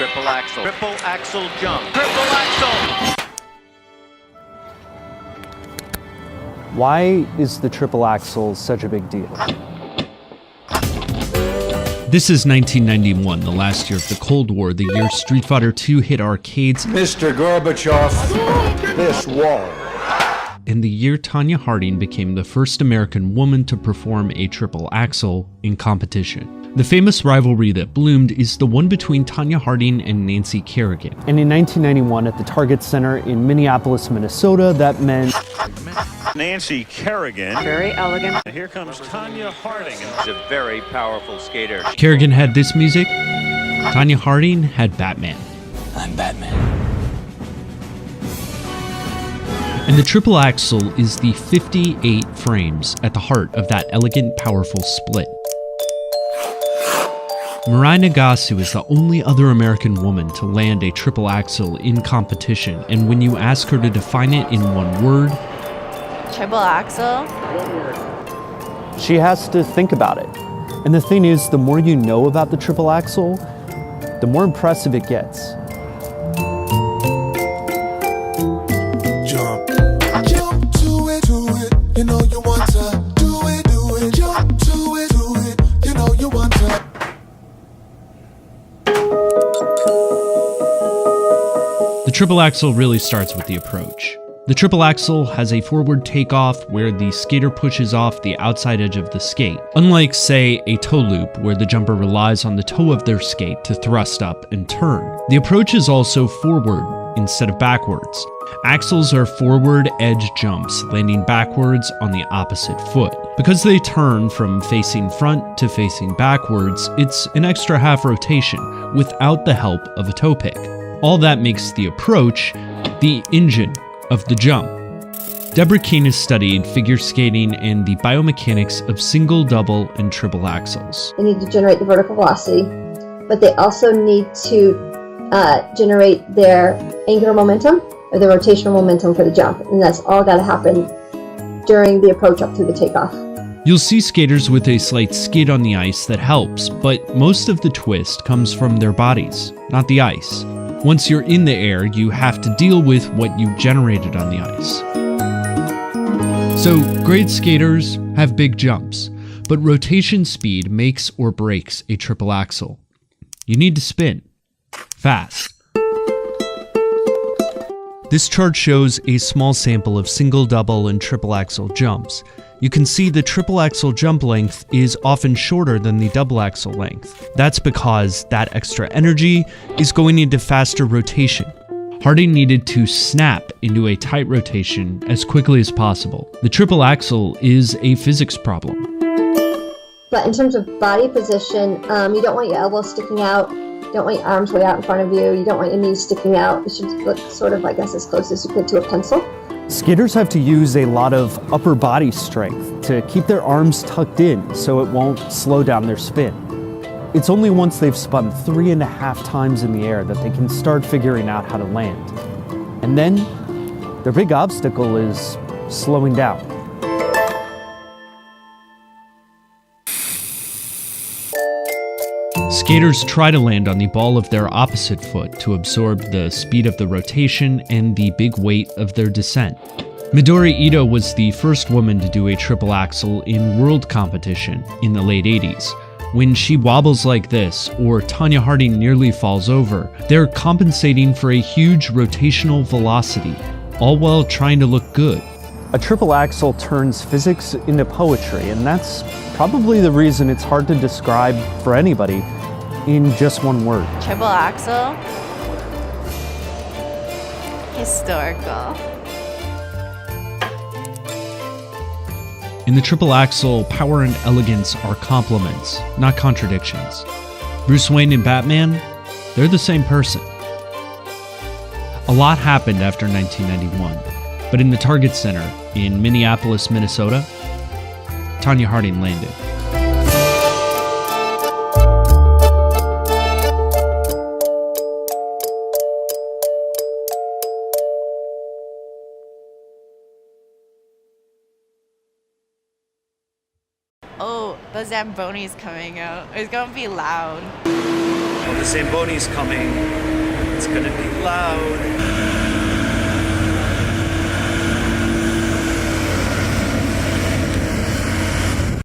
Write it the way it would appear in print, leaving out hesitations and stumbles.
Triple axel. Triple axel jump. Triple axel! Why is the triple axel such a big deal? This is 1991, the last year of the Cold War, the year Street Fighter II hit arcades. Mr. Gorbachev, this wall. And the year Tonya Harding became the first American woman to perform a triple axel in competition. The famous rivalry that bloomed is the one between Tonya Harding and Nancy Kerrigan. And in 1991 at the Target Center in Minneapolis, Minnesota, that meant Nancy Kerrigan. Very elegant. And here comes Tonya Harding. She's a very powerful skater. Kerrigan had this music. Tonya Harding had Batman. I'm Batman. And the triple axel is the 58 frames at the heart of that elegant, powerful split. Mirai Nagasu is the only other American woman to land a triple axel in competition, and when you ask her to define it in one word, Triple axel? she has to think about it. And the thing is, the more you know about the triple axel, the more impressive it gets. Jump to it, you know you want to do it, jump to it, you know you want to. the triple axel really starts with the approach. The triple axel has a forward takeoff where the skater pushes off the outside edge of the skate, unlike, say, a toe loop where the jumper relies on the toe of their skate to thrust up and turn. The approach is also forward instead of backwards. Axels are forward edge jumps, landing backwards on the opposite foot. Because they turn from facing front to facing backwards, it's an extra half rotation without the help of a toe pick. All that makes the approach the engine of the jump. Deborah Keane has studied figure skating and the biomechanics of single, double, and triple axels. They need to generate the vertical velocity, but they also need to generate their angular momentum or the rotational momentum for the jump, and that's all got to happen during the approach up to the takeoff. You'll see skaters with a slight skid on the ice that helps, but most of the twist comes from their bodies, not the ice. Once you're in the air, you have to deal with what you generated on the ice. So, great skaters have big jumps, but rotation speed makes or breaks a triple axel. You need to spin fast. This chart shows a small sample of single, double, and triple axel jumps. You can see the triple axel jump length is often shorter than the double axel length. That's because that extra energy is going into faster rotation. Harding needed to snap into a tight rotation as quickly as possible. The triple axel is a physics problem. But in terms of body position, you don't want your elbows sticking out, you don't want your arms way out in front of you, you don't want your knees sticking out. It should look sort of, I guess, as close as you could to a pencil. Skaters have to use a lot of upper body strength to keep their arms tucked in so it won't slow down their spin. It's only once they've spun 3.5 times in the air that they can start figuring out how to land. And then their big obstacle is slowing down. Skaters try to land on the ball of their opposite foot to absorb the speed of the rotation and the big weight of their descent. Midori Ito was the first woman to do a triple axel in world competition in the late 80s. When she wobbles like this, or Tonya Harding nearly falls over, they're compensating for a huge rotational velocity, all while trying to look good. A triple axel turns physics into poetry, and that's probably the reason it's hard to describe for anybody in just one word. Triple axel? Historical. In the triple axel, power and elegance are complements, not contradictions. Bruce Wayne and Batman, they're the same person. A lot happened after 1991, but in the Target Center in Minneapolis, Minnesota, Tonya Harding landed. Oh, the Zamboni's coming out. It's gonna be loud. Oh, the Zamboni's coming. It's gonna be loud.